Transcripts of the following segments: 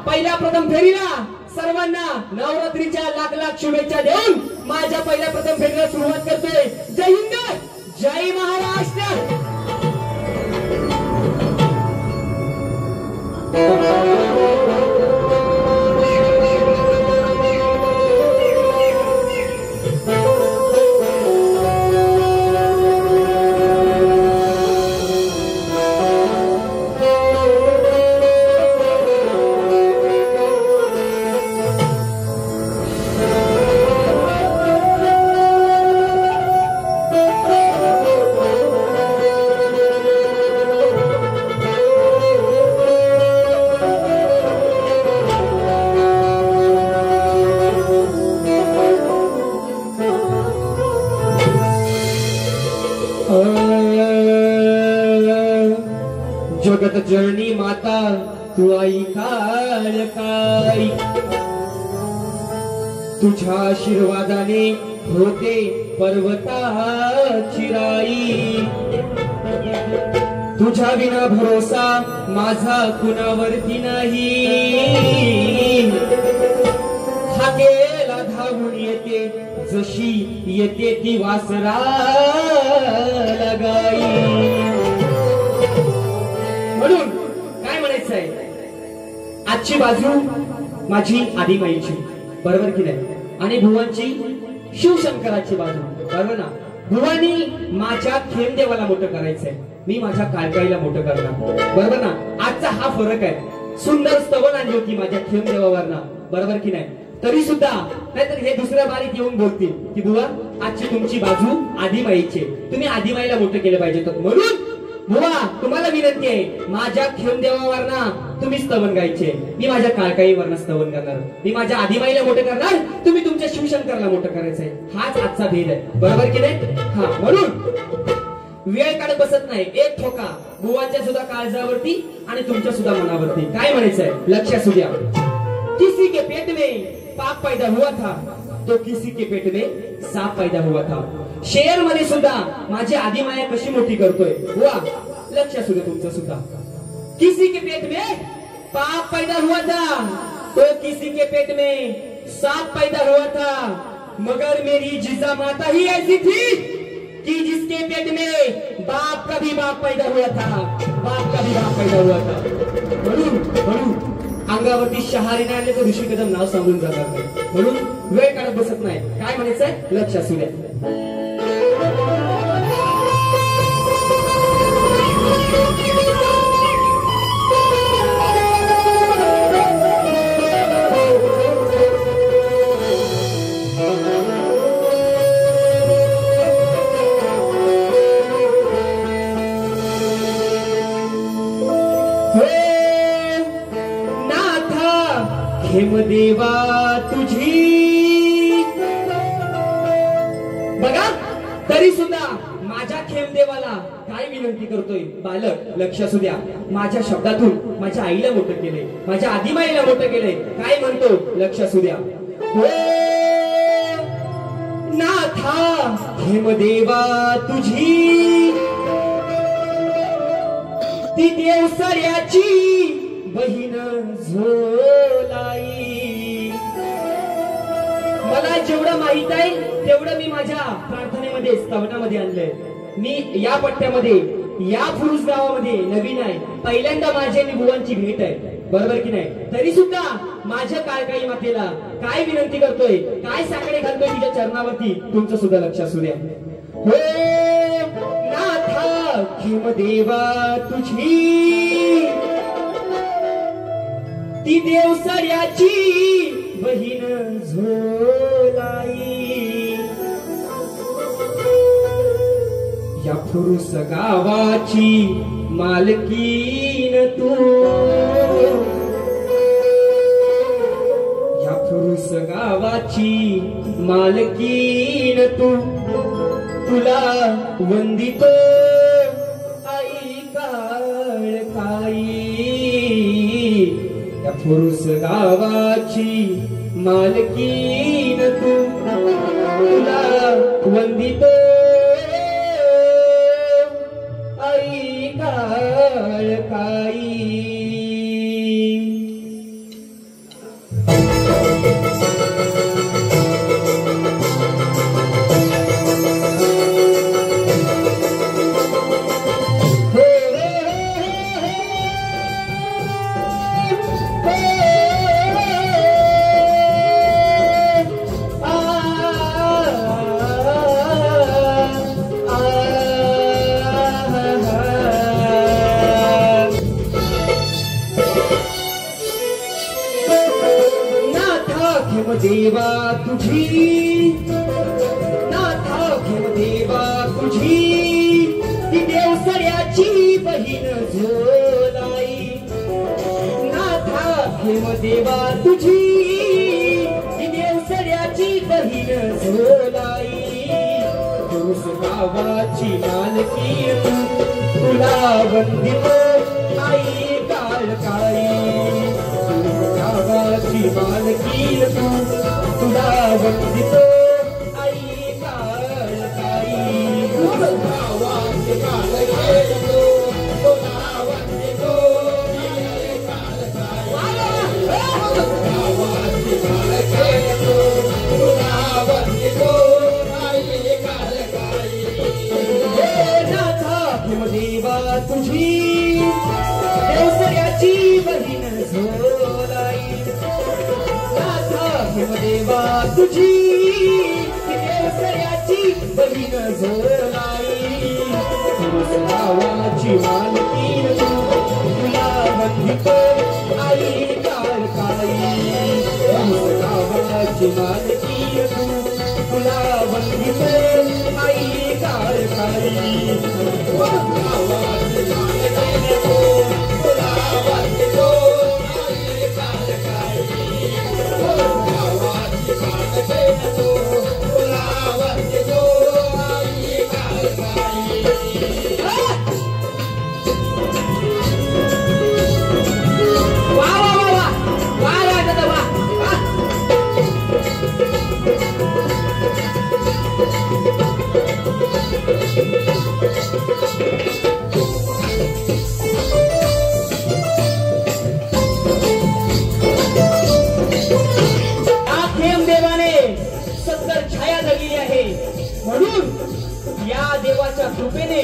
पहिल्या प्रथम फेरीला सर्वांना नवरात्रीच्या लाख लाख शुभेच्छा देऊन माझ्या पहिल्या प्रथम फेरीला सुरुवात करतोय। जय हिंद, जय महाराष्ट्र। जगत जननी माता तू आई काळकाई, तुझ्या आशीर्वादाने होते पर्वताची राई। तुझ्या विना भरोसा माझा कुणावरती नाही, हाकेला धावून येते जशी येते ती वासरा लगाई। म्हणून काय म्हणायचं आहे, आजची बाजू माझी आदिमाईची, बरोबर की नाही, आणि भुवांची शिवशंकराची बाजू, बरोबर ना। भुवानी माझ्या खेमदेवाला मोठं करायचंय, मी माझ्या काळकाईला मोठं करणार, बरोबर ना। आजचा हा फरक आहे। सुंदर स्तवन आणली होती माझ्या खेमदेवावरना, बरोबर की नाही, तरी सुद्धा नाहीतर हे दुसऱ्या बारीत येऊन बोलतील की बुवा आजची तुमची बाजू आदिमाईची, तुम्ही आदिमाईला मोठं केलं पाहिजे। म्हणून बुवा तुम्हाला विनंती आहे, माझ्या खेमदेवावरना तुम्ही स्तवन गायचे, मी माझ्या काळकाईवरना स्तवन करणार, मी माझ्या आदिमाईला मोठं करणार, तुम्ही तुमच्या शिवशंकरला मोठं करायचंय। हाच आजचा भेद आहे, बरोबर की नाही। हा, म्हणून वेळ काढत बसत नाही, एक ठोका बुवाच्या सुद्धा काळजावरती आणि तुमच्या सुद्धा मनावरती। काय म्हणायचंय लक्ष असू द्या। किसी के पेट में पाप पैदा हुआ था तो किसी के पेट में सांप पैदा हुआ था। शेर मध्ये सुद्धा माझी आदिमाया कशी मोठी करतोय बुवा, लक्ष असू दे तुमचं सुद्धा। किसी के पेट में पाप पैदा हुआ था तो किसी के पेट में सांप पैदा हुआ था, मगर मेरी जिजा माता ही ऐसी थी कि जिसके पेट में बाप का भी बाप पैदा हुआ था, बाप का भी बाप पैदा हुआ था। म्हणून अंगावरती शहारीने आले तर ऋषी कदम नाव सांगून जाणार नाही, म्हणून वेळ काढत बसत नाही। काय म्हणायचंय लक्ष असू द्या। खेमदेवा तुझी बघा, तरी सुद्धा माझ्या खेमदेवाला काय विनंती करतोय बालक, लक्ष असू द्या। माझ्या शब्दातून माझ्या आईला मोठं केलंय, माझ्या आदिमाईला मोठं केलंय। काय म्हणतो लक्ष असू द्या। नाथा खेमदेवा तुझी ती देवसऱ्याची बहीण झोलाई। मला जेवढं माहित आहे तेवढं मी माझ्या प्रार्थनेमध्ये स्तवनामध्ये आणलंय। मी या पट्ट्यामध्ये या फुरुस गावामध्ये नवीन आहे, पहिल्यांदा माझी आणि बुवांची भेट आहे, बरोबर की नाही। तरी सुद्धा माझ्या काळकाई मातेला काय विनंती करतोय, काय साकडे घालतोय तिच्या चरणावरती, तुमचं सुद्धा लक्ष असू द्या। हो नाथा खेमदेवा तुझी ती देवसऱ्याची बहीण झोलाई। या फुरुस गावाची मालकीन तू, या फुरुस गावाची मालकीन तू, तुला वंदितो आई काळकाई। या फुरुस गावाची मालकीन तू, तुला वंदितो आई काळकाई। देवा तुझी नाथा घेव देवा तुझी ती देवसऱ्याची बहीण झोलाई नाथा घेव देवा तुझी ती देवसऱ्याची बहीण झोलाई तुस गावाची मालकी तुला वंदितो आई काळकाई गावाची मालकी तुला वंदितो आई काळकाई गावाची मालकी तुला वंदितो आई काळकाई गावाची मालकी तुला वंदितो आई काळकाई हे नाथा घेव देवा तुझी देवसऱ्याची बहीण झोलाई नाथा घेव देवा तुझी देवसऱ्याची बहीण झोलाई तुस गावाची मालकी तुला वंदितो आई काळकाई तुस गावाची मालकी तुला वंदितो आई काळकाई गावाची मालकी तुला वंदितो आई काळकाई गावाची मालकी तुला वंदितो आई काळकाई वा वा वा वा वा दादा वा छाया जगली आहे म्हणून या देवाच्या कृपेने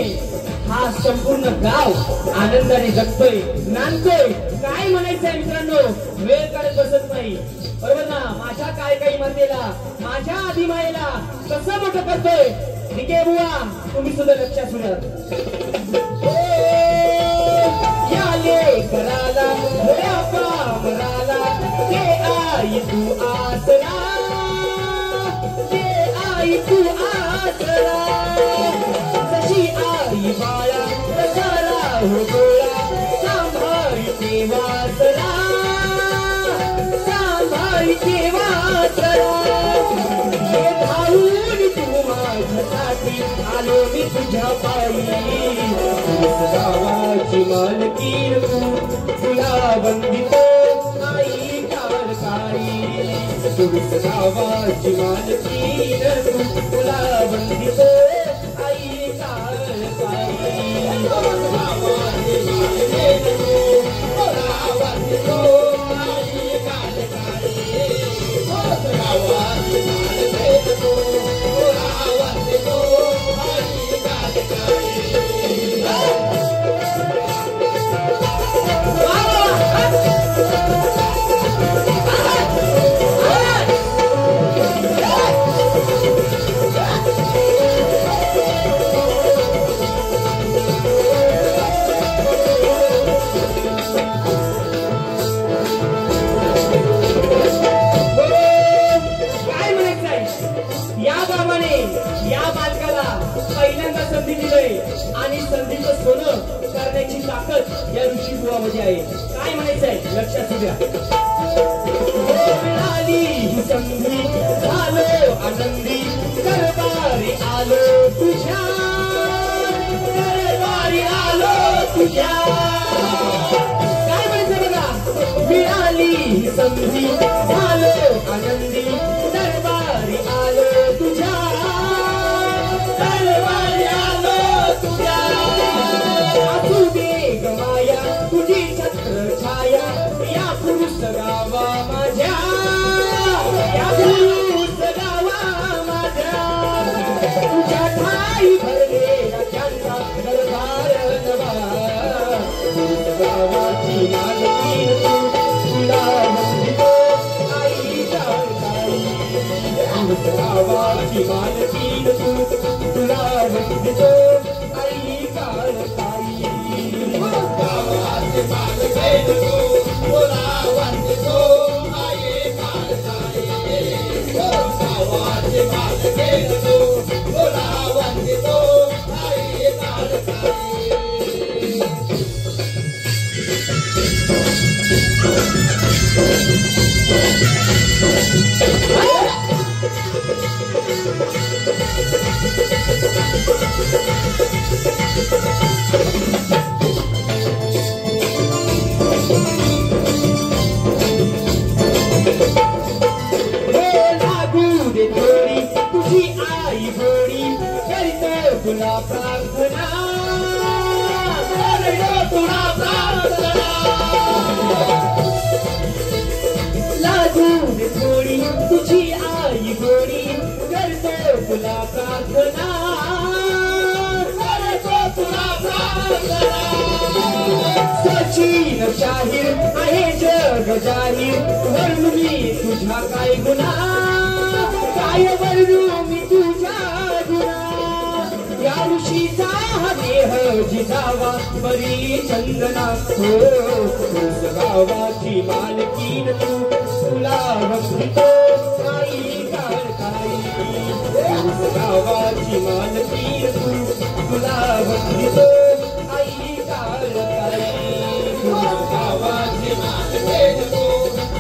हा संपूर्ण गाव आनंदाने जगतोय नांदतोय काय म्हणायचंय मित्रांनो वेळ काढत बसत नाही बरोबर ना माझ्या काय काही मातेला माझ्या आदिमायेला कसं मोठं करतोय निके बुवा तुम्ही सुद्धा लक्षात सुद्धा याले कराला मराला ते आई तू आसरा आई तू आसरा जशी आई बाळा तसारा हो गोळा सांभाळते वासरा हे धावून तू माझ्यासाठी आलो मी तुझ्या पायी गावाची मालकी तुला वंदितो आई काळकाई तुस गावाची मालकी तुला वंदितो आई काळकाई गावाची मालकी तुला वंदितो आई काळकाई गावाची मालकी तुला वंदितो आई काळकाई पहिल्यांदा संधी दिलंय आणि संधीचं सोनं करण्याची ताकद या ऋषी बुवामध्ये आहे काय म्हणायचंय लक्षात द्या मिळाली ही संधी झालो आनंदी दरबारी आलो तुझ्या काय म्हणायचं बघा मिळाली ही संधी झालो आनंदी दरबारी आलो तुझ्या तुझी छत्र छाया या पुरुष गावा माझ्या ठाई भरलेला त्यांचा दरबार नवा गावाची मालकीण तू तुला वंदितो आई काळकाई गावाची मालकीण तू तुला वंदितो आई काळकाई गावाची मालकीण तू तुला वंदितो आई काळकाई गावाची मालकीण तू तुला वंदितो आई काळकाई तुझी आई गोडी करतो तुला प्रार्थना तुला प्रार्थना लागून थोडी तुझी आई गोडी करतो तुला प्रार्थना करतो तुला प्रार्थना सचिन शाहीर आहे जग जाहीर वर्णू मी तुझा काय गुन्हा काय वर्णू मी तुझा गुन्हा या ऋषीचा हा देह जिजावा बरी चंदना हो तुझ गावाची मालकीण तू तुला वंदितो आई काळकाई तुझ गावाची मालकीण तू तुला वंदितो आई काळकाई तुझ गावाची मालकीण तू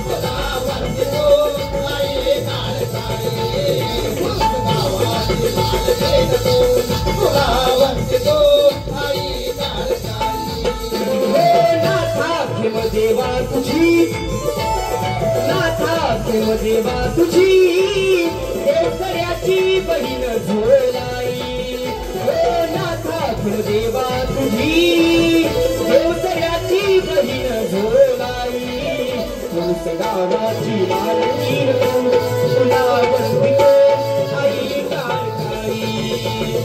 तुला वंदितो आई काळकाई तुझ गावाची मालकीण तू तुला वंदितो आई काळकाई नाथा खेम देवा तुझी नाथा खेम देवा तुझी देवसऱ्याची बहीण झोलाई नाथा खेम देवा तुझी देवसऱ्याची बहीण झोलाई तुझ गावाची मालकीण तू तुला वंदितो आई काळकाई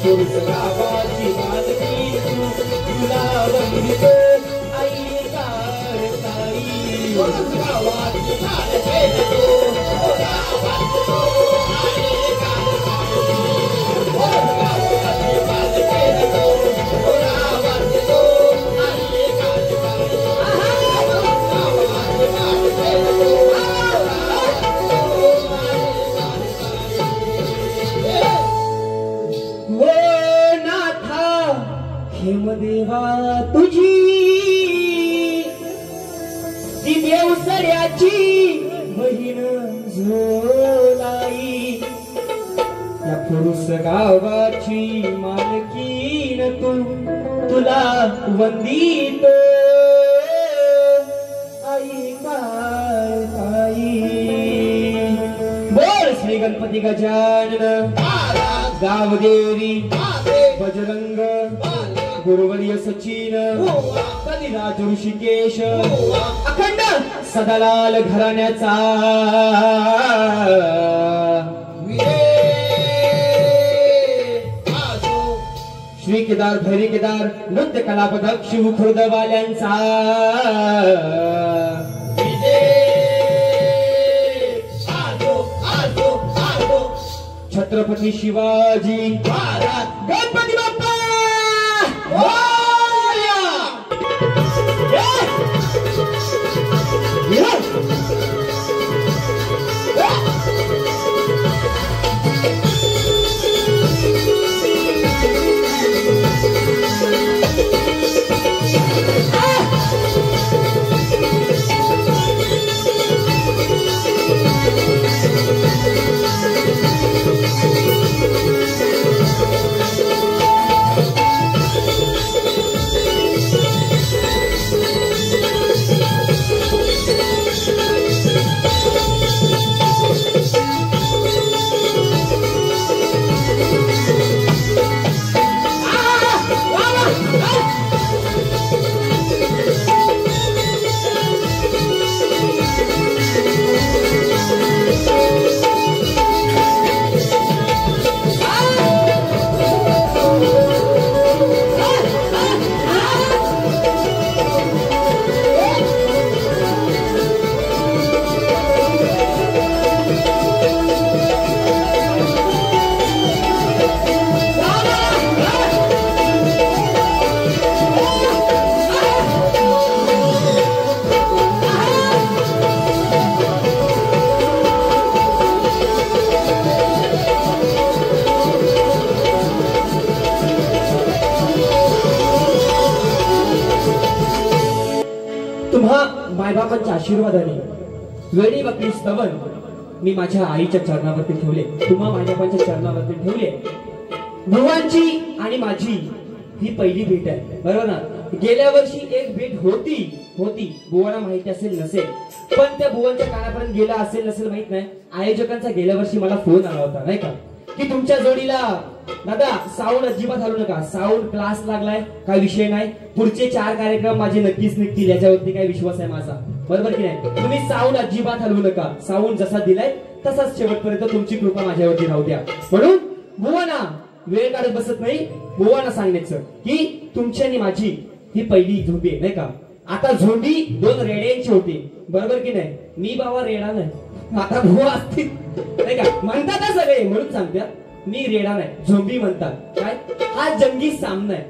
तुझ गावाची मालकीण तू तुला वंदितो आई काळकाई तुझ गावाची मालकीण तू तुला वंदितो आई काळकाई तुझ गावाची मालकीण तू तुला वंदितो आई काळकाई देवा तुझी ती देवसऱ्याची बहीण झोलाई या पुरुष गावाची मालकीण तू तुला वंदितो आई काळकाई बोल श्री गणपती गजानन गावदेवी बजरंग गुरुवर्य सचिन कलिराज ऋषिकेश अखंड सदालाल घराण्याचा श्री केदार भैरी केदार नृत्य कला पथक शिव खुर्दवाल्यांचा छत्रपती शिवाजी गणपती बाप्पा आशीर्वादाने वेळी बकरी स्तवन मी माझ्या आईच्या चरणावरती ठेवले, तुम्हा माझ्या चरणावरती ठेवले. बुवांची आणि माझी ही पहिली भेट आहे, बरोबर ना. गेल्या वर्षी एक भेट होती बुवांना माहिती असेल नसेल, पण त्या बुवांच्या कानापर्यंत गेला असेल नसेल माहित नाही. आयोजकांचा गेल्या वर्षी मला फोन आला होता नाही का, की तुमच्या जोडीला दादा साऊंड अजिबात हलू नका, साऊंड क्लास लागलाय, काय विषय नाही, पुढचे 4 कार्यक्रम माझे नक्कीच निघतील, याच्यावरती काय विश्वास आहे माझा, बरोबर की नाही. तुम्ही साऊंड अजिबात हलवू नका, साऊंड जसा दिलाय तसाच शेवटपर्यंत तुमची कृपा माझ्यावरती राहू द्या. म्हणून बुवांना वेळ काढत बसत नाही, बुवांना सांगायचं की तुमची आणि माझी ही पहिली झोंबी आहे नाही का. आता झोंबी 2 रेड्यांची होती, बरोबर की नाही. मी बाबा रेडा नाही, आता बुवा असतील नाही का, म्हणतात ना सगळे, म्हणून सांगतात मी रेडा नाही, झोंबी म्हणतात. काय हा जंगी सामना आहे,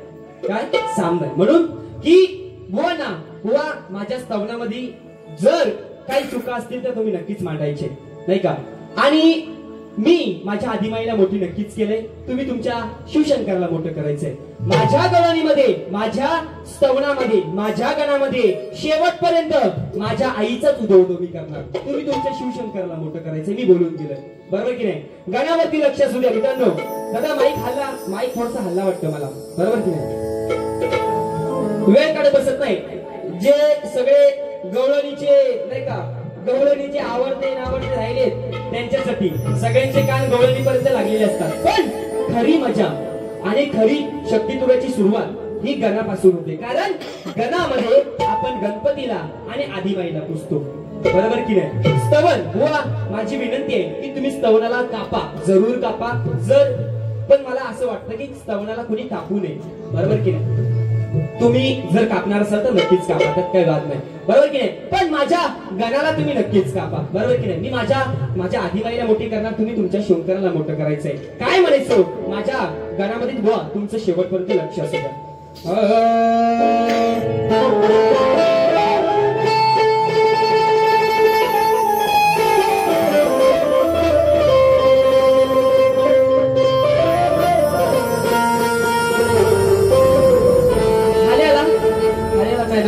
काय सामना आहे. म्हणून की बुवा माझ्या स्तवनामध्ये जर काही चुका असतील तर तुम्ही नक्कीच मांडायचे नाही का. आणि मी माझ्या आदिमाईला मोठी नक्कीच केलंय, तुम्ही तुमच्या शिवशंकराला मोठं करायचंय. माझ्या गवळणीमध्ये, माझ्या स्तवनामध्ये, माझ्या गणामध्ये शेवटपर्यंत माझ्या आईचाच उदो मी करणार, तुम्ही तुमच्या शिवशंकराला मोठं करायचंय. मी बोलून गेलोय, बरोबर की नाही. गणावरती लक्ष असू द्या मित्रांनो. दादा माईक थोडासा हल्ला वाटतं मला, बरोबर की नाही. वेळ काढत बसत नाही. जे सगळे गवळणीचे नाही का, गवळणीचे आवडते नावडते राहिले त्यांच्यासाठी सगळ्यांचे कान गवळणीपर्यंत लागलेले असतात. पण खरी मजा आणि खरी शक्तितुराची सुरुवात ही गणापासून होते, कारण गणामध्ये आपण गणपतीला आणि आदिबाईला पुजतो, बरोबर की नाही. स्तवन बुवा माझी विनंती आहे की तुम्ही स्तवनाला कापा, जरूर कापा. पण मला असं वाटतं की स्तवनाला कुणी कापू नये, बरोबर की नाही. तुम्ही जर कापणार असाल तर नक्कीच कापा, त्यात काही वाद नाही, बरोबर की नाही. पण माझ्या गणाला तुम्ही नक्कीच कापा, बरोबर की नाही. मी माझ्या आदिबाईला मोठी करणार, तुम्ही तुमच्या शंकराला मोठं करायचंय. काय म्हणायचं माझ्या गणामध्ये बुवा तुमचं शेवटपर्यंत लक्ष असू द्या.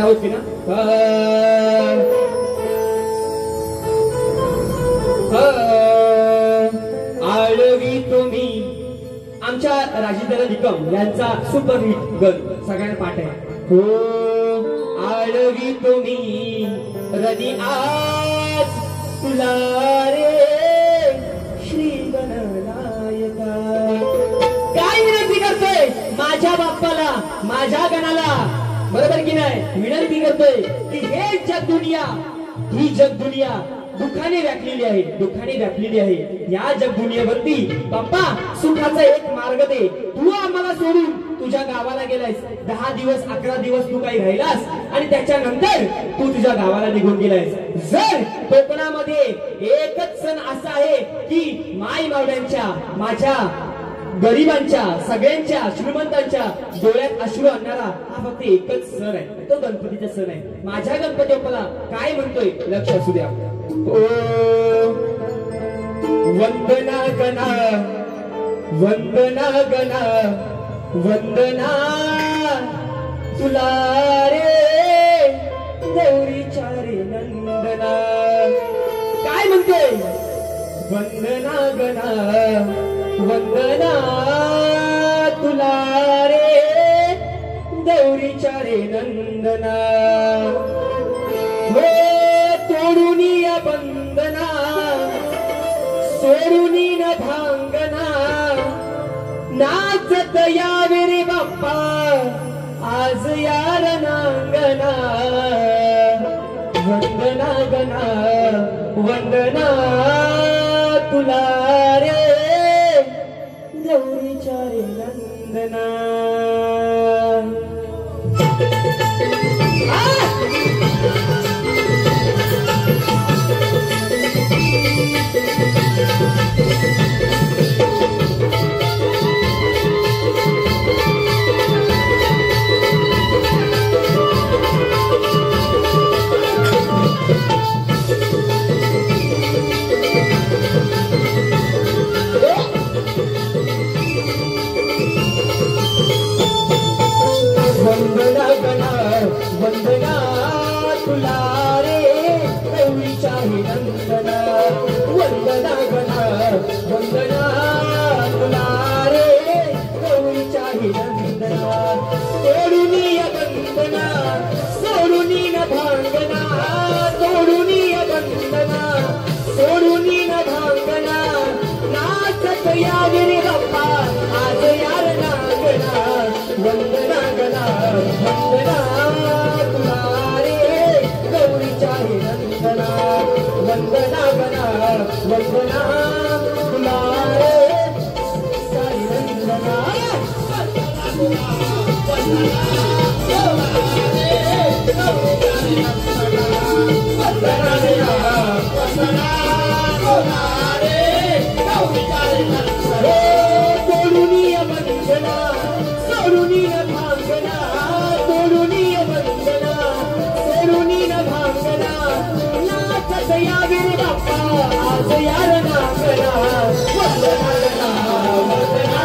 होती ना. आळवी तुम्ही आमच्या राजेंद्र निकम यांचा सुपरहिट गण सगळ्यांना पाठ आहे. हो आळवी तुम्ही रदी आज तुला रे श्री गणनायका. काय विनंती करतोय माझ्या बाप्पाला, माझ्या गणाला, बरोबर की नाही. विनंती करतोय की हे जग दुनिया, ही जग दुनिया दुःखाने व्यापलेली आहे, दुःखाने व्यापलेली आहे. या जग दुनियेवरती बाप्पा सुखाचा एक मार्ग दे. तू आम्हाला सोडून तुझ्या गावाला गेलायस, 10 दिवस 11 दिवस तू काही राहिलास आणि त्याच्यानंतर तू तुझ्या गावाला निघून गेलायस. जर कोकणामध्ये एकच सण असा आहे की माई मावड्यांच्या, माझ्या गरिबांच्या, सगळ्यांच्या श्रीमंतांच्या डोळ्यात अश्रू आणणारा हा फक्त एकच सण आहे, तो गणपतीचा सण आहे. माझ्या गणपती बाप्पाला काय म्हणतोय लक्ष असू द्या. ओ वंदना गणा, वंदना गणा, वंदना तुला रे गौरीच्या रे नंदना. काय म्हणतोय वंदना गणा, वंदना तुला रे गौरीच्या रे नंदना. हो तोडूनी बंदना, सोडूनी न भांगना, नाचत यावे रे बाप्पा आज यार नांगना. वंदना गणा, वंदना तुला रे गौरीच्या रे नंदना. नंदना वंदना गणा वंदना तुला रे गौरीच्या नंदना सोडूनिया वंदना सोडूनी न भांगना सोडूनी वंदना सोडूनी न भांगना नाचत यावे रे बाप्पा आज यार नागना वंदना गणा वंदना तुला रे गौरीच्या नंदना वंदना गणा वंदना तुला रे साई नंदना सोडूनिया वंदना सोडूनी न भांगना सोडूनिया वंदना सोडूनी न भांगना नाचत यावे रे बाप्पा आज यार नागना वंदना गणा वंदना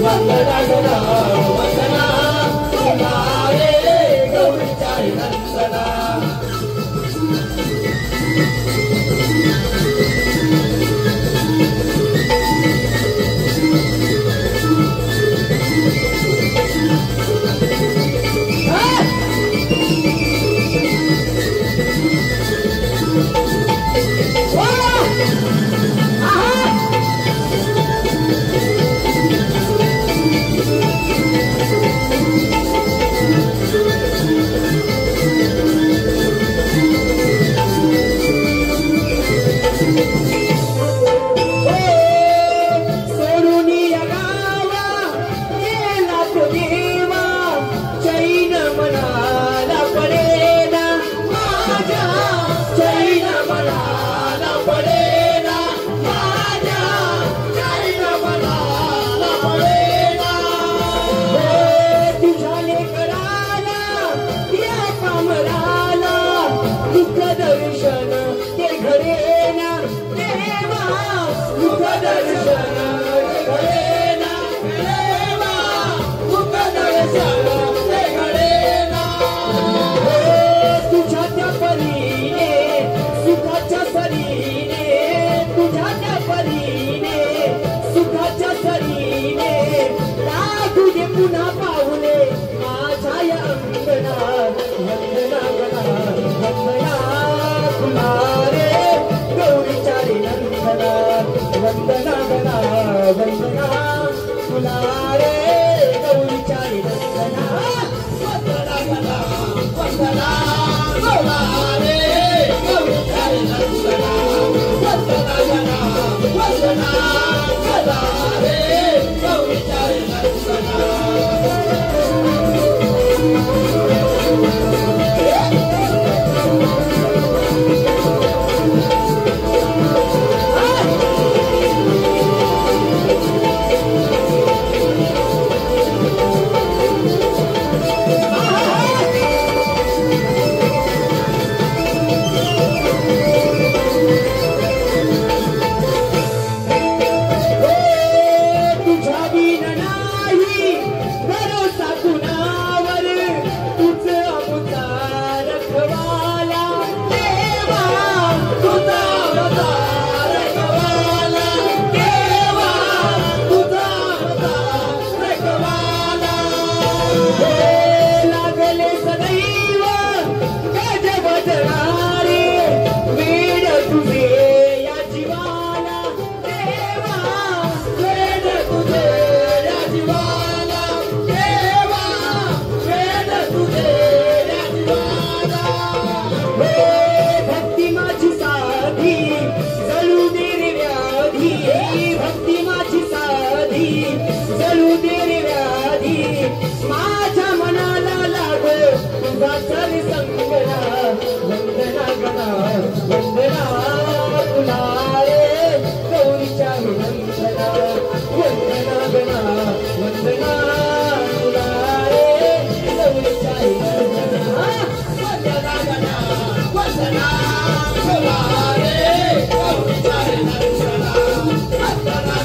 वंदना गणा वंदना तुला रे गौरीच्या नंदना पुन्हा पाऊले माझ्या या अंगणा वंदना गणा वंदना तुला रे गौरीच्या नंदना वंदना गणा वंदना तुला रे गौरीच्या नंदना वंदना गणा वंदना तुला रे गौरीच्या नंदना वंदना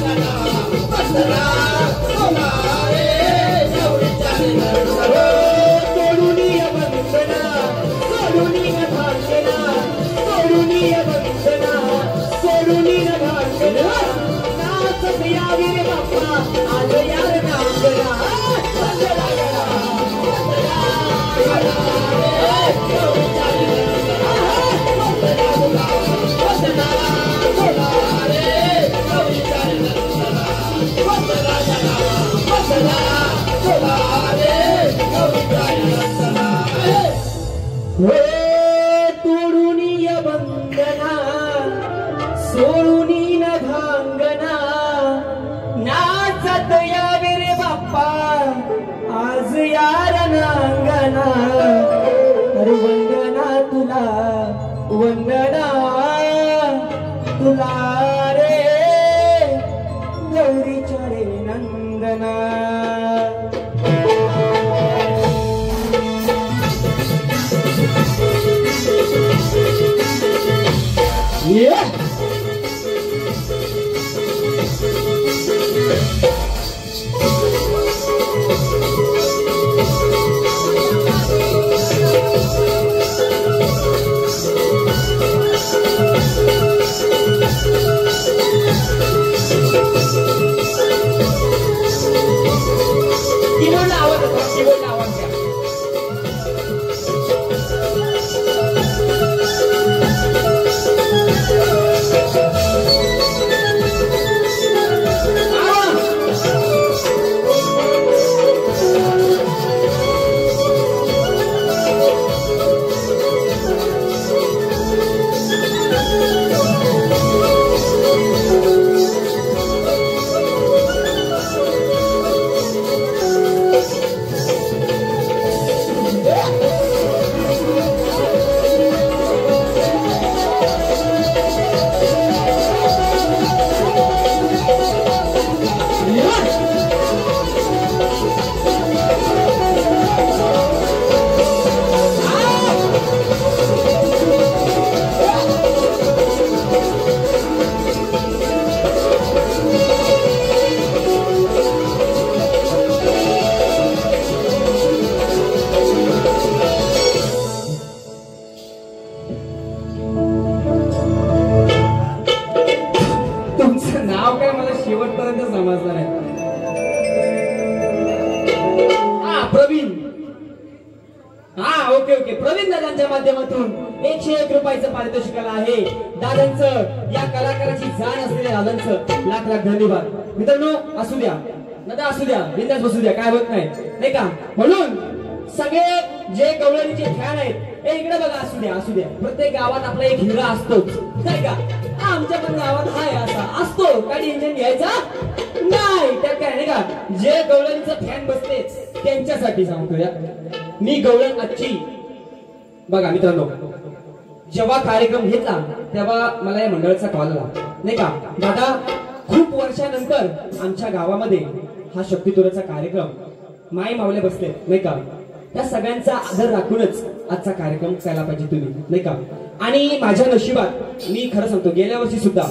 गणा वंदना तुला रे गौरीच्या नंदना आज यार नांगरा वंदना गडा तोडूनी बंधना सोडूनी न भांगना नाचत यावे रे बाप्पा आज यार नांगना अरे वंदना तुला रे गौरीच्या रे नंदना Yeah. ओके प्रवीण दादांच्या माध्यमातून 101 रुपयाचं पारितोषिकाला आहे. दादांचं या कलाकाराची जाण असलेल्या दादांचं लाख लाख धन्यवाद. मित्रांनो असू द्या दादा, असू द्या, बिंदास बसू द्या, काय होत नाही का. म्हणून सगळे जे गवळणीचे फॅन आहेत हे इकडे बघा, असू द्या. प्रत्येक गावात आपला एक हिरा असतोच नाही का. आमच्या पण गावात हाय असा असतो, काही टेन्शन घ्यायचा नाही. त्या काय नाही का, जे गवळणीचं फॅन बसते त्यांच्यासाठी सांगतो या मी. गवळण आजची बघा मित्रांनो, जेव्हा कार्यक्रम घेतला तेव्हा मला या मंडळाचा कॉल आला नाही का. दादा खूप वर्षानंतर आमच्या गावामध्ये हा शक्तितुराचा कार्यक्रम माई मावले बसले नाही का. त्या सगळ्यांचा आदर राखूनच आजचा कार्यक्रम करायला पाहिजे तुम्ही नाही का. आणि माझ्या नशिबात मी खरं सांगतो, गेल्या वर्षी सुद्धा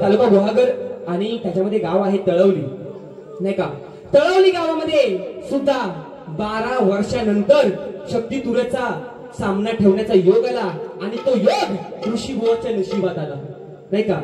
तालुका गुहागर आणि त्याच्यामध्ये गाव आहे तळवली नाही का. तळवली गावामध्ये सुद्धा 12 वर्षानंतर शक्तितुराचा सामना ठेवण्याचा योग आला आणि तो योग ऋषीबुवाच्या नशिबात आला नाही का.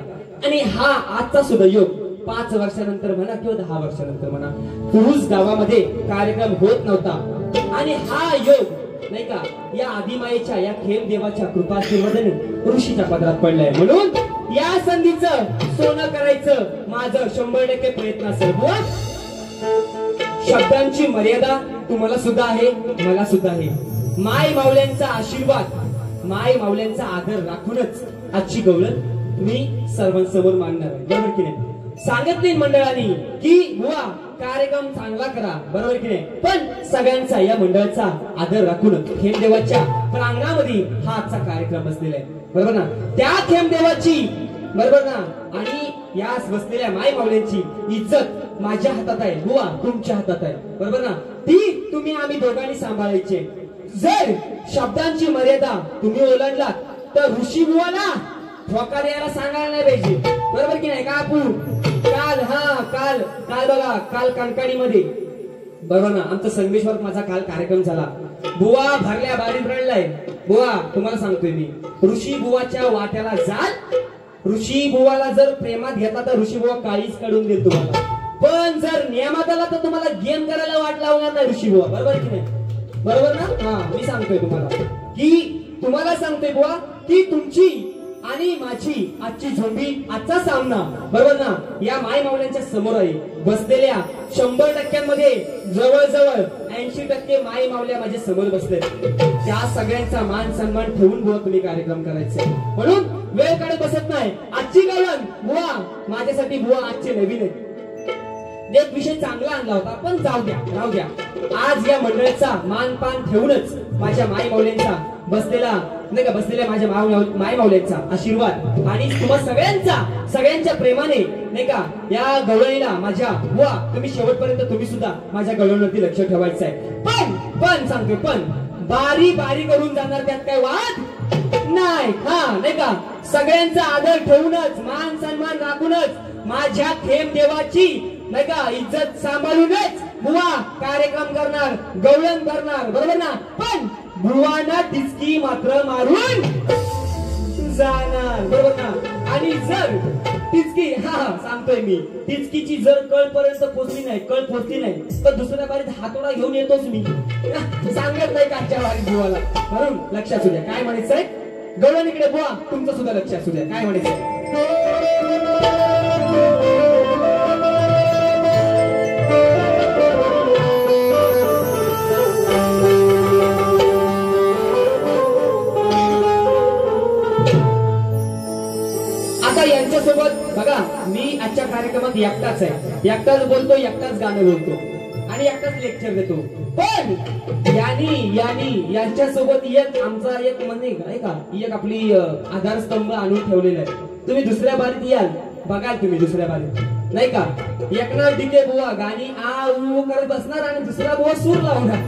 आणि हा आजचा सुद्धा योग 5 वर्षानंतर म्हणा किंवा 10 वर्षानंतर म्हणा, पुरुष गावामध्ये कार्यक्रम होत नव्हता आणि हा योग नाही का या आदिमायेच्या या खेमदेवाच्या कृपाशीर्वादाने ऋषीच्या पदरात पडलाय. म्हणून या संधीचं सोनं करायचं माझं 100% प्रयत्न असेल. शब्दांची मर्यादा तुम्हाला सुद्धा आहे, मला सुद्धा आहे. माय मावल्यांचा आशीर्वाद, माय मावल्यांचा आदर राखूनच आजची गवळण मी सर्वांसमोर मांडणार आहे, बरोबर की नाही. सांगितले मंडळाने की बुवा कार्यक्रम चांगला करा, बरोबर की नाही. पण सगळ्यांचा या मंडळाचा आदर राखूनच खेमदेवाच्या प्रांगणामध्ये हा आजचा कार्यक्रम बसलेला आहे, बरोबर ना. त्या खेमदेवाची बरोबर ना आणि यास बसलेल्या माय मावल्यांची इज्जत माझ्या हातात आहे बुवा, तुमच्या हातात आहे, बरोबर ना. ती तुम्ही आम्ही दोघांनी सांभाळायचे. जर शब्दांची मर्यादा तुम्ही ओलांडलात तर ऋषी बुवाला ठोका द्यायला सांगायला नाही पाहिजे, बरोबर की नाही. काकू काल बघा, काल कणकाणीमध्ये बरोबर ना आमचा संगमेश्वर माझा काल कार्यक्रम झाला. बुवा भरल्या बारीत रडलाय. बुवा तुम्हाला सांगतोय मी, ऋषी बुवाच्या वाट्याला जाल ऋषी बुवाला जर प्रेमात घेतला तर ऋषी बुवा काळीच काढून देईल तुम्हाला, पण जर नियमात आला तर तुम्हाला गेम करायला वाट लावणार नाही ऋषी बुवा, बरोबर की नाही? बरोबर ना? हा, मी सांगतोय तुम्हाला सांगतोय बुवा की तुमची आणि माझी आजची झोंबी, आजचा सामना, बरोबर ना, या माय मावल्यांच्या समोर आहे. बसलेल्या 100% जवळजवळ 80% माय मावल्या माझ्या समोर बसले. त्या सगळ्यांचा मान सन्मान ठेवून बुवा तुम्ही कार्यक्रम करायचे, म्हणून वेळ काढत बसत नाही. आजची गवळण बुवा माझ्यासाठी बुवा आजचे नवीन आहे. एक विषय चांगला आणला होता, पण जाऊ द्या राहू द्या. आज या मंडळाचा मानपान ठेवूनच माझ्या माय मावल्यांचा बसलेल्या माझ्या माय मावल्यांचा आशीर्वाद आणि तुम्हा सगळ्यांच्या प्रेमाने नाही का या गवळणीला माझ्या बुवा तुम्ही शेवटपर्यंत तुम्ही सुद्धा माझ्या गवळणीवरती लक्ष ठेवायचं आहे. पण सांगतोय, पण बारी करून जाणार त्यात काय वाद नाही. हा, नाही का, सगळ्यांचा आदर ठेवूनच, मान सन्मान राखूनच, माझ्या थेंब देवाची नाही का इज्जत सांभाळूनच बुवा कार्यक्रम करणार, गवळण करणार, बरोबर ना? पण बुवाना टिचकी मात्र मारून जाणार, बरोबर ना? आणि जर टिचकी, सांगतोय मी, टिचकीची जर कळपर्यंत पोचली नाही तर दुसऱ्या बारीत हातोडा घेऊन येतोच मी. सांगत नाही काच्या बारीत बुवाला. म्हणून लक्षात असू द्या काय म्हणायचंय. गवळण इकडे बुवा, तुमचं सुद्धा लक्ष असू द्या काय म्हणायचंय. यांच्यासोबत बघा, मी आजच्या कार्यक्रमात एकटाच आहे, एकटाच बोलतो, एकटाच गाणं बोलतो आणि एकटाच लेक्चर देतो. पण यांच्यासोबत आमचा एक म्हणजे आहे का, एक आपली आधारस्तंभ आणून ठेवलेला आहे. तुम्ही दुसऱ्या बारीत याल, बघाल तुम्ही दुसऱ्या बारीत नाही का, एकनाथ डिके बुवा गाणी आ उ करत बसणार आणि दुसरा बुवा सूर लावणार.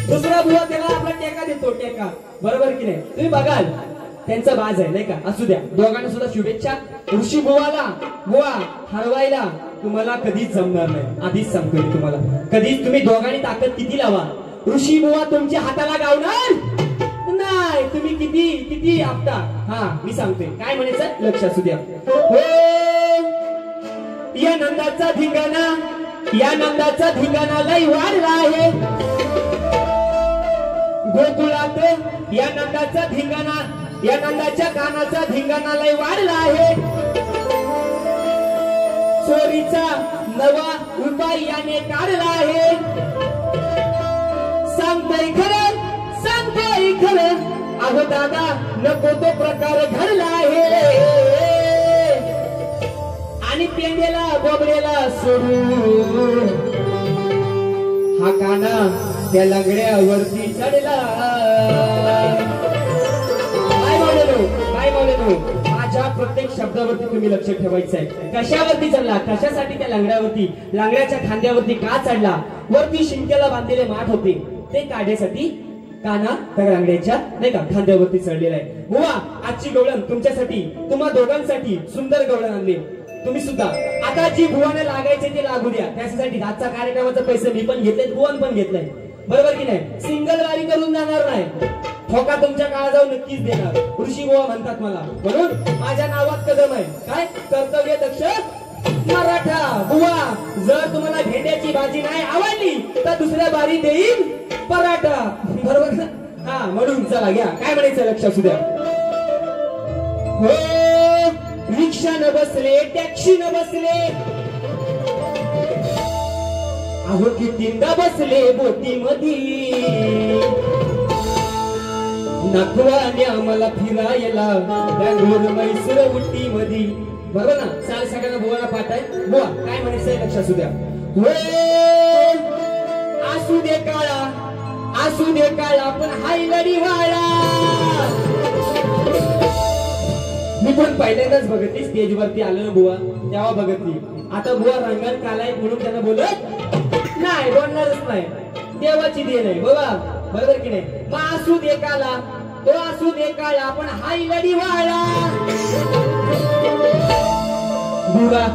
दुसरा बुवा त्याला आपला टेका देतो, टेका, बरोबर की नाही? तुम्ही बघाल त्यांचा बाज आहे नाही का. असू द्या, दोघांना सुद्धा शुभेच्छा. ऋषी बुवा हरवायला तुम्हाला कधीच जमणार नाही, आधीच सांगतोय मी तुम्हाला. कधीच तुम्ही दोघांनी ताकद किती लावा, ऋषी बुवा तुमच्या हाताला गावणार नाही. तुम्ही किती आपटा. हा, मी सांगतोय काय म्हणायचं, लक्ष असू द्या. हो, या नंदाचा धिंगाणा लय वाढला आहे गोकुळात. या नंदाच्या कानाचा धिंगाणा लय वाढला आहे. चोरीचा नवा उपाय याने काढला आहे. सांगतोय खरं, अहो दादा नको तो प्रकार घडला आहे. आणि पेंडेला बोबडेला सोडून हा काना त्या लंगड्यावरती चढला. काय बोललो, माझ्या प्रत्येक शब्दावरती तुम्ही लक्ष ठेवायचं आहे. कशावरती चढला, कशासाठी त्या लांगड्याच्या खांद्यावरती का चढला? वरती शिंक्याला बांधलेले माठ होते, ते काढण्यासाठी काना त्या लांगड्याच्या नाही का खांद्यावरती चढलेला आहे. बुवा आजची गवळण तुमच्यासाठी, तुम्हा दोघांसाठी सुंदर गवळण आणली. तुम्ही सुद्धा आता जी बुवाने लागायचे ते लागू द्या. त्यासाठी आजचा कार्यक्रमाचे पैसे मी पण घेतले, बुवान पण घेतलाय, बरोबर की नाही? सिंगल वारी करून जाणार नाही, ठोका तुमच्या काळाजवळ नक्कीच देणार. ऋषी बुवा म्हणतात मला, म्हणून माझ्या नावात कदम आहे काय, कर्तव्य दक्ष मराठा. बुवा जर तुम्हाला भेंड्याची भाजी नाही आवडली तर दुसऱ्या बारी देईल पराठा, बरोबर ना? हा, म्हणून चला घ्या काय म्हणायचं, लक्ष असू द्या. हो, रिक्षा न बसले, टॅक्सी न बसले, अहो कितींदा बसले बोटी मधी. नागपुराने आम्हाला फिरायला बँगलोर मैसूर उटी मधी, बरोबर ना? चाल सगळ्यांना बुवाला पाठ आहे. बुवा काय म्हणायचंय, लक्ष असू द्या. असू दे काळा पण हाय लढीवाळा. मी पण पहिल्यांदाच बघितली स्टेजवरती आलो ना बुवा, तेव्हा बघितली. आता बुवा रंगात कालाय म्हणून त्यांना बोलत नाही, बोलणारच नाही. देवाची देण आहे बाबा, बरोबर की नाही? मग असू दे काला, तो असू दे काळा पण हाय लढीवाळा. बुवा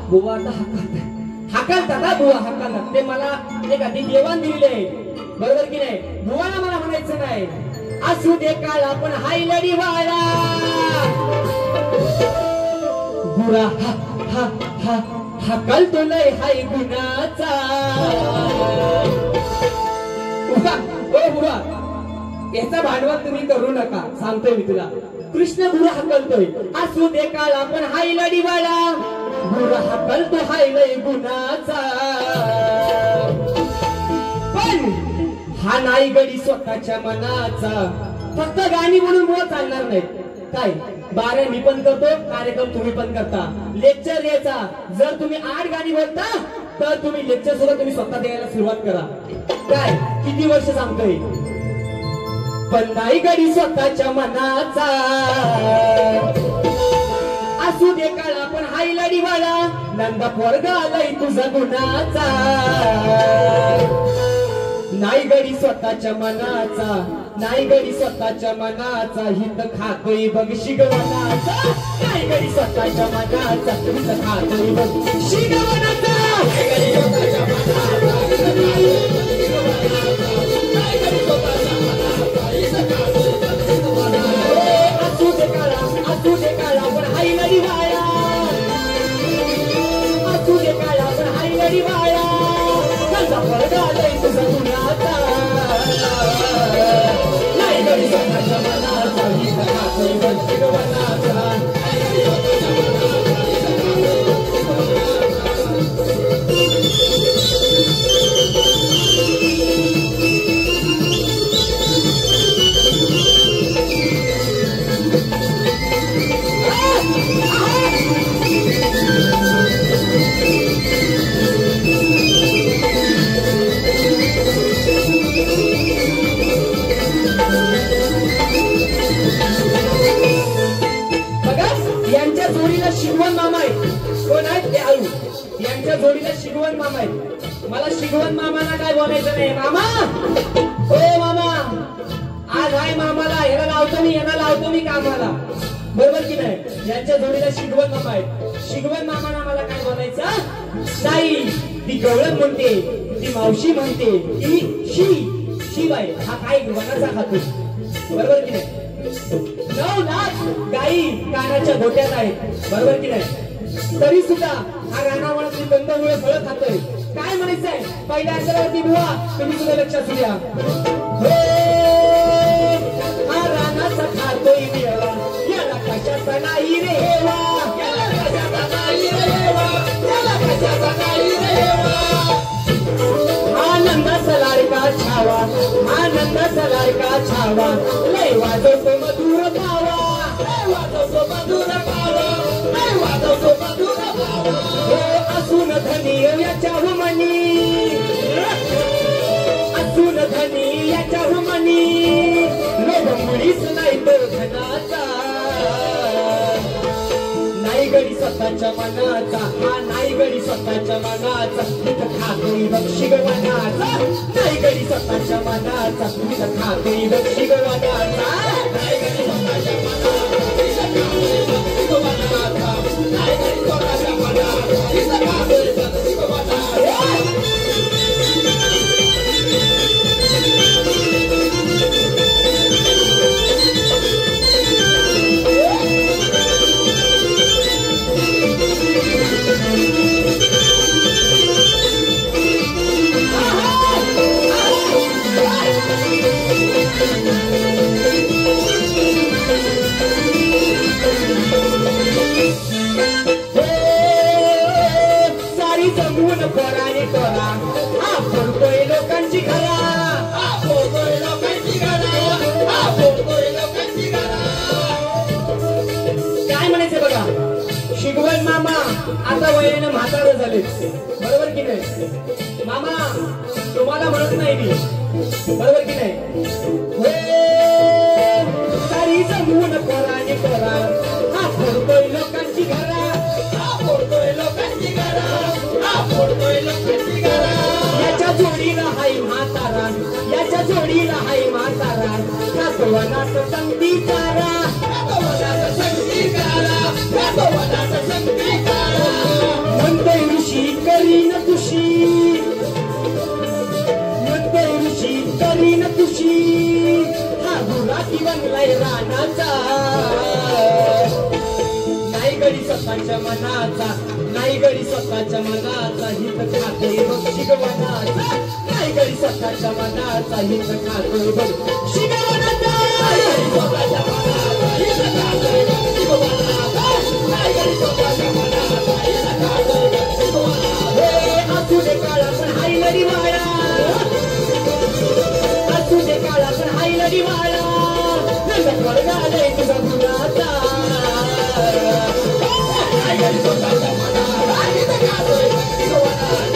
बुवा आता हाकालतात बुवा हाकालतात. ते मला नाही का, ते देवान दिलेले आहे, बरोबर की नाही? बुवाला मला म्हणायचं नाही. असू दे काळा पण हाय लढीवाळा बुरा हा हा हा हा कळतो लय हाय गुणाचा ओ बुरा याचा भांडवल तुम्ही करू नका सांगतोय मी तुला कृष्ण बुरा हकलतोय असू दे काळा पण हाय लढीवाळा बुरा हकलतो हाय लय गुणाचा पण हा नाही गडी स्वतःच्या मनाचा फक्त गाणी म्हणून बुवा चालणार नाही काय 12 मी पण करतो कार्यक्रम तुम्ही पण करता लेक्चर द्यायचा जर तुम्ही 8 गाणी बोलता तर तुम्ही लेक्चर सुद्धा तुम्ही स्वतः द्यायला सुरुवात करा काय किती वर्ष सांगतोय पण नाही गडी स्वतःच्या मनाचा असू दे काळा पण हाय लढीवाळा नंदा पोरगा आलाय तुझा गुणाचा नाही गडी स्वतःच्या मनाचा नाही गडी स्वतःच्या मनाचा हित खातोय बघ शिगवणाचा नाही गडी स्वतःच्या मनाचा हित खातोय बघ शिगवणाचा असू दे काळा पण हाय लढीवाळा असू दे काळा पण हाय लढीवाळा नंदा पोरगा आलाय तुझा गुणाचा नाही गडी स्वतःच्या मनाचा हित खातोय बघ शिगवणाचा शिगवण मामा आहे कोण आहे ते आळू यांच्या जोडीला शिगवण मामा आहे मला शिगवण मामाला काय बोलायचं नाही मामा हो मामा आज आहे मामाला याला लावतो मी कामाला बरोबर की नाही यांच्या जोडीला शिगवण मामा आहे शिगवण मामाला मला काय बोलायचं नाही ती गवळण म्हणते ती मावशी म्हणते ती शिवाय हा काय वनाचा खातो बरोबर की नाही 9 लाख गाई कानाच्या गोट्यात आहेत बरोबर की नाही तरी सुद्धा हा रानावळातली कंदमुळे फळं खातोय काय म्हणायचंय पहिल्या अंतरावरती बुवा तुम्ही सुद्धा लक्षात घ्या हा रानाचा खातोय देवा याला कशाचा नाही रेवा याला कशाचा नाही रेवा याला कशाचा नाही रेवा आनंदाचा लाडका छावा आनंदाचा लाडका छावा लय वाजवतो मधुर पावा लय वाजवतो मधुर पावा लय वाजवतो मधुर पावा हो असून धनी याच्या मनी असून धनी याच्या मनी लोभ मुळीच नाही तो धनाचा नाही गडी स्वतःच्या मनाचा हा नाही गडी स्वतःच्या मनाचा तिथं खातोय बघ शिगवणाचा नाही गडी स्वतःच्या मनाचा तिथं खातोय बघ शिगवणाचा नाही गडी स्वतःच्या मनाचा तिथं खातोय बघ शिगवणाचा नाही गडी स्वतःच्या मनाचा तिथं खातोय बघ शिगवणाचा सारी जमून पोराने करा हा फोडतोय लोकांची घरा हा फोडतोय लोकांची घरा हा फोडतोय लोकांची घरा काय म्हणायचं बघा शिगवण मामा आता वयाने म्हातारं झाले बरोबर की नाही मामा तुम्हाला म्हणत नाही मी बरोबर की नाही सारी जमून पोराने करा हा फोडतोय लोकांची घरा हा फोडतोय लोकांची घरा हा फोडतोय लोकांची घरा याच्या जोडीला हाय म्हातारा याच्या जोडीला हाय म्हातारा वनात संगीतारा वनात संगीतारा वनात संगीतारा म्हणते ऋषी करीन तुशी म्हणते ऋषी करीन तुशी हा गुरा हाती बनलाय रानाचा नाही गडी स्वतःच्या मनाचा नाही गडी स्वतःच्या मनाचा हित खाते बघ शिगवणाचा नाही गडी स्वतःच्या मनाचा हित खाते बघ शिगवणाचा नाही गडी स्वतःच्या मनाचा हित खाते बघ शिगवणाचा नाही गडी स्वतःच्या मनाचा हित खाते बघ शिगवणाचा हे असू दे काळा पण हाय लडी वाळा असू दे काळा पण हाय लडी वाळा नंद वळगाले तुझा मुलाचा नाही गडी स्वतःच्या मनाचा हित खाते बघ शिगवणाचा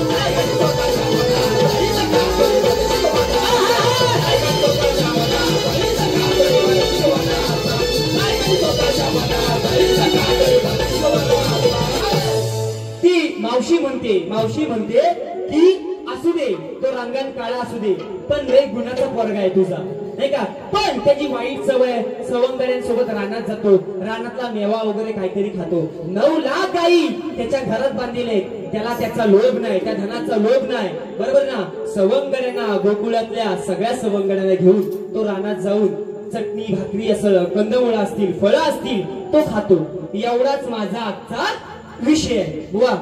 नाही गडी स्वतःच्या मनाचा हित खाते बघ शिगवणाचा नाही गडी स्वतःच्या मनाचा हित खाते बघ शिगवणाचा नाही गडी स्वतःच्या मनाचा हित खाते बघ शिगवणाचा ती मावशी म्हणते की असू दे तो रंगान काळा असू दे पण लय गुणाचा पोरगा आहे तुझा नाही का पण त्याची वाईट सवय सवंगड्यांसोबत रानात जातो रानातला मेवा वगैरे काहीतरी खातो 9 लाख गाई त्याच्या घरात बांधलेले त्याला त्याचा लोभ नाही त्या धनाचा लोभ नाही बरोबर ना सवंगड्यांना गोकुळातल्या सगळ्या सवंगड्यांना घेऊन तो रानात जाऊन चटणी भाकरी असं कंदमुळं असतील फळं असतील तो खातो एवढाच माझा आजचा विषय आहे बुवा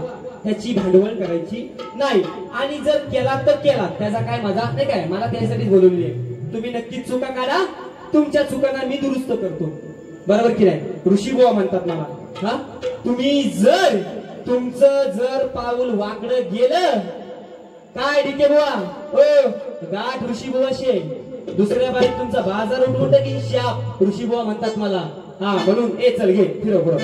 त्याची भांडवल करायची नाही आणि जर केला तर केला त्याचा काय मजा नाही काय मला त्यासाठीच बोलवली आहे तुम्ही नक्कीच चुका काढा तुमच्या चुकांना मी दुरुस्त करतो बरोबर की नाही ऋषी बुवा म्हणतात मला हा तुम्ही जर तुमचं जर पाऊल वाकडं गेलं काय डीके बुवा हो गाठ ऋषी बुवाशे दुसऱ्या बारीत तुमचा बाजार उठवून टाकी शाप ऋषी बुवा म्हणतात मला हा म्हणून ए चल घे फिरव पुढं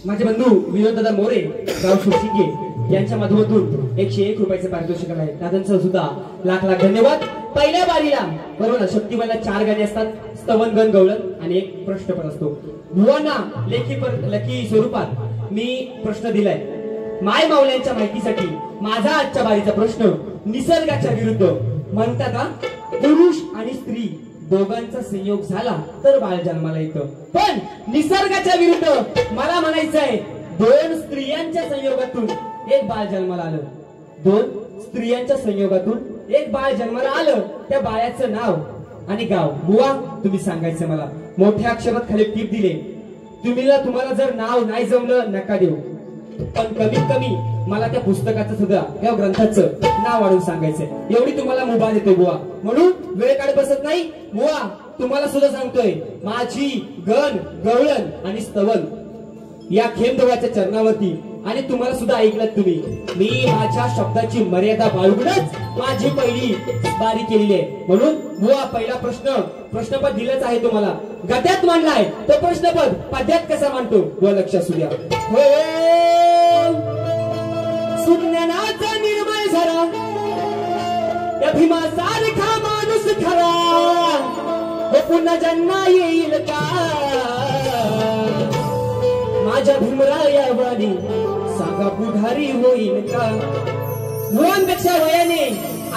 माझे बंधू विनोददादा मोरे गाव शिरसिंगे यांच्या माध्यमातून 101 रुपयाचे पारितोषिक आहे दादांचं सुद्धा लाख लाख धन्यवाद पहिल्या बारीला बरोबर शक्तिबाईला 4 गाणी असतात स्तवन गण गवळण आणि एक प्रश्न पण असतो भुवांना लेखी स्वरूपात मी प्रश्न दिलाय माय मावल्यांच्या माहितीसाठी माझा आजच्या बारीचा प्रश्न निसर्गाच्या विरुद्ध म्हणतात का पुरुष आणि स्त्री दोघांचा संयोग झाला तर बाळ जन्माला येतं पण निसर्गाच्या विरुद्ध मला म्हणायचं आहे 2 स्त्रियांच्या संयोगातून एक बाळ जन्माला आलं 2 स्त्रियांच्या संयोगातून एक बाळ जन्माला आलं त्या बाळाचं नाव आणि गाव बुवा तुम्ही सांगायचं मला मोठ्या अक्षरात खाली टीप दिले तुम्हाला जर नाव नाही जमलं नका देऊ पण कमीत कमी मला त्या पुस्तकाचं सुद्धा त्या ग्रंथाचं नाव वाढवून सांगायचंय एवढी तुम्हाला मुभा देतोय बुवा म्हणून वेळ काढत बसत नाही बुवा तुम्हाला सुद्धा सांगतोय माझी गण गवळण आणि स्तवन या खेमदेवाच्या चरणावरती आणि तुम्हाला सुद्धा ऐकलं तुम्ही मी माझ्या शब्दाची मर्यादा बाळगूनच माझी पहिली बारी केलेली आहे म्हणून बुवा पहिला प्रश्नपद दिलंच आहे तुम्हाला गद्यात मांडलाय तो प्रश्नपद पद्यात कसा मांडतो बुवा लक्ष असू द्या सुज्ञानाचा निर्मळ झरा या भीमासारखा माणूस खरा हो पुन्हा जन्म येईल का माझ्या भीमरायावानी सांगा पुढारी होईल का मुलांपेक्षा वयाने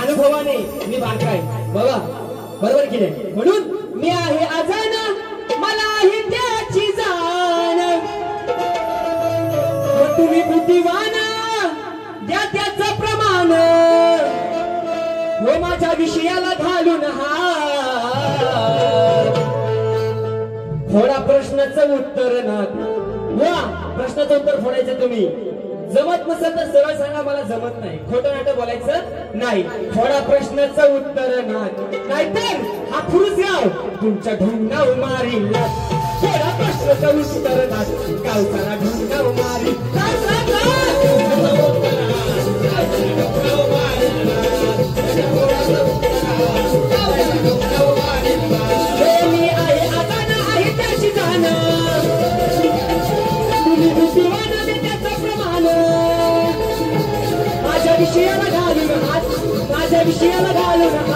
अनुभवाने मी बारकाय बाबा बरोबर की नाही म्हणून मी आहे अजाना मला आहे त्याची जाण विषयाला घालून हार फोडा प्रश्नाचं उत्तर ना वा प्रश्नाचं उत्तर फोडायचं तुम्ही जमत नसेल तर सरळ सांगा मला जमत नाही खोटं नाटक बोलायचं नाही फोडा प्रश्नाचं उत्तर ना नाहीतर हा फुरुस गाव तुमच्या ढोंगाव मारील फोडा प्रश्नाचं उत्तर ना गावचाला ढोंगाव मारील मी आहे आता आहे त्याची जाण तुम्ही बुद्धिवान त्याचं प्रमाण माझ्या विषयाला घालून हात माझ्या विषयाला घालून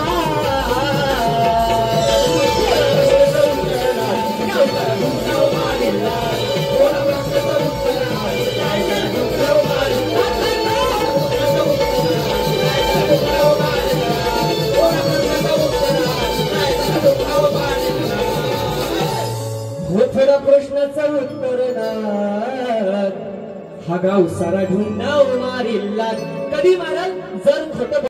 थोडा प्रश्नाचं उत्तर हा गाव सारा ढुंडाव मारील कधी माराल जर खोटं